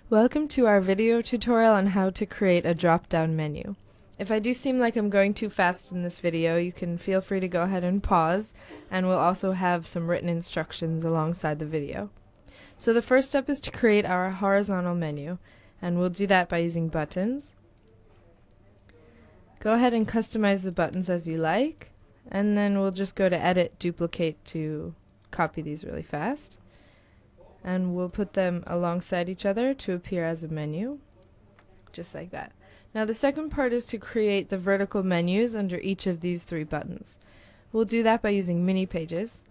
Welcome to our video tutorial on how to create a drop-down menu. If I do seem like I'm going too fast in this video, you can feel free to go ahead and pause, and we'll also have some written instructions alongside the video. So the first step is to create our horizontal menu, and we'll do that by using buttons. Go ahead and customize the buttons as you like, and then we'll just go to Edit, Duplicate to copy these really fast. And we'll put them alongside each other to appear as a menu, just like that. Now the second part is to create the vertical menus under each of these three buttons. We'll do that by using mini pages.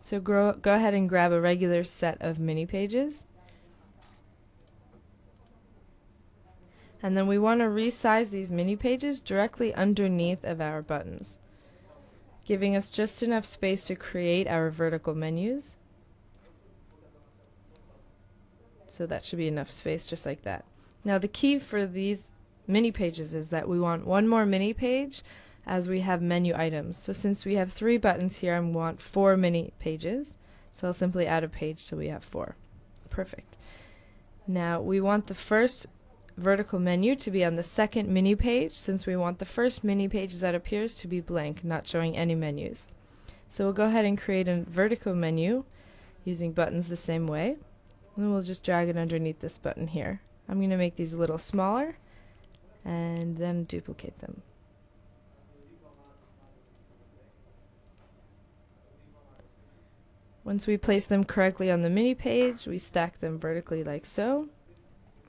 So go ahead and grab a regular set of mini pages. And then we want to resize these mini pages directly underneath of our buttons, giving us just enough space to create our vertical menus. So that should be enough space, just like that. Now the key for these mini pages is that we want one more mini page as we have menu items. So since we have 3 buttons here, I want 4 mini pages. So I'll simply add a page so we have 4. Perfect. Now we want the first vertical menu to be on the second mini page, since we want the first mini page that appears to be blank, not showing any menus. So we'll go ahead and create a vertical menu using buttons the same way. And we'll just drag it underneath this button here. I'm going to make these a little smaller and then duplicate them. Once we place them correctly on the mini page, we stack them vertically like so.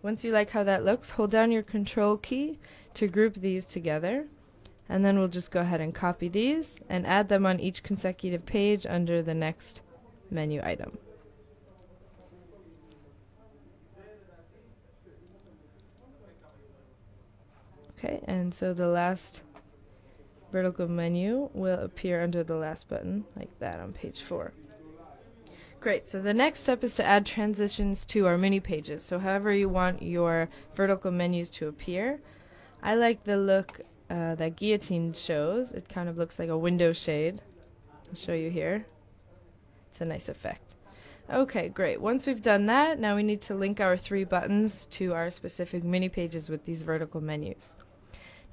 Once you like how that looks, hold down your Control key to group these together, and then we'll just go ahead and copy these and add them on each consecutive page under the next menu item. Okay, and so the last vertical menu will appear under the last button, like that on page 4. Great, so the next step is to add transitions to our mini pages. So however you want your vertical menus to appear. I like the look that guillotine shows. It kind of looks like a window shade. I'll show you here. It's a nice effect. Okay, great. Once we've done that, now we need to link our 3 buttons to our specific mini pages with these vertical menus.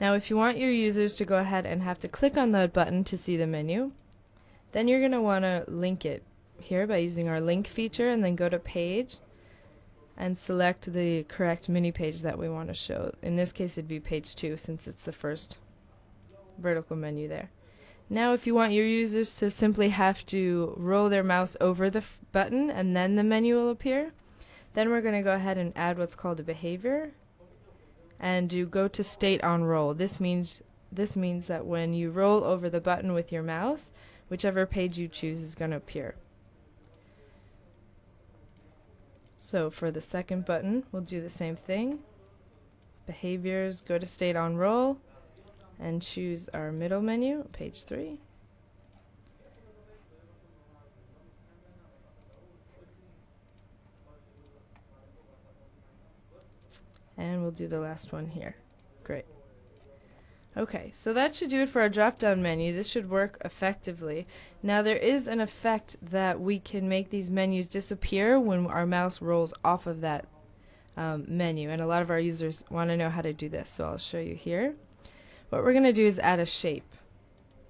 Now if you want your users to go ahead and have to click on that button to see the menu, then you're going to want to link it here by using our link feature, and then go to Page and select the correct mini page that we want to show. In this case it'd be page 2, since it's the first vertical menu there. Now if you want your users to simply have to roll their mouse over the button and then the menu will appear, then we're going to go ahead and add what's called a behavior and do go to state on roll. This means that when you roll over the button with your mouse, whichever page you choose is going to appear. So for the second button, we'll do the same thing. Behaviors, go to state on roll, and choose our middle menu, page 3. And we'll do the last one here. Great. Okay, so that should do it for our drop-down menu. This should work effectively. Now there is an effect that we can make these menus disappear when our mouse rolls off of that menu, and a lot of our users want to know how to do this, so I'll show you here. What we're going to do is add a shape.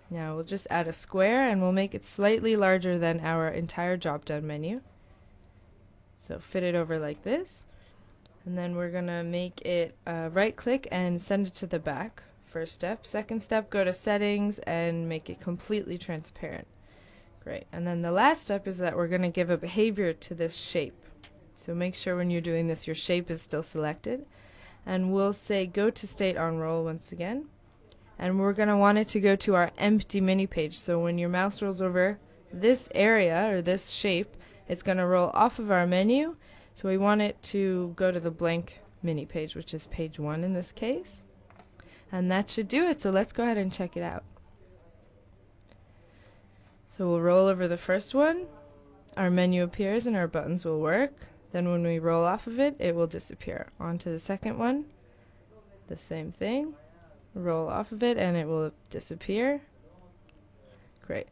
Now we'll just add a square, and we'll make it slightly larger than our entire drop-down menu. So fit it over like this, and then we're going to make it right-click and send it to the back. First step. Second step, go to settings and make it completely transparent. Great. And then the last step is that we're going to give a behavior to this shape. So make sure when you're doing this your shape is still selected. And we'll say go to state on roll once again. And we're going to want it to go to our empty mini page. So when your mouse rolls over this area or this shape, it's going to roll off of our menu. So we want it to go to the blank mini page, which is page 1 in this case. And that should do it, so let's go ahead and check it out. So we'll roll over the first one, our menu appears and our buttons will work. Then when we roll off of it, it will disappear. On to the second one, the same thing. Roll off of it and it will disappear. Great.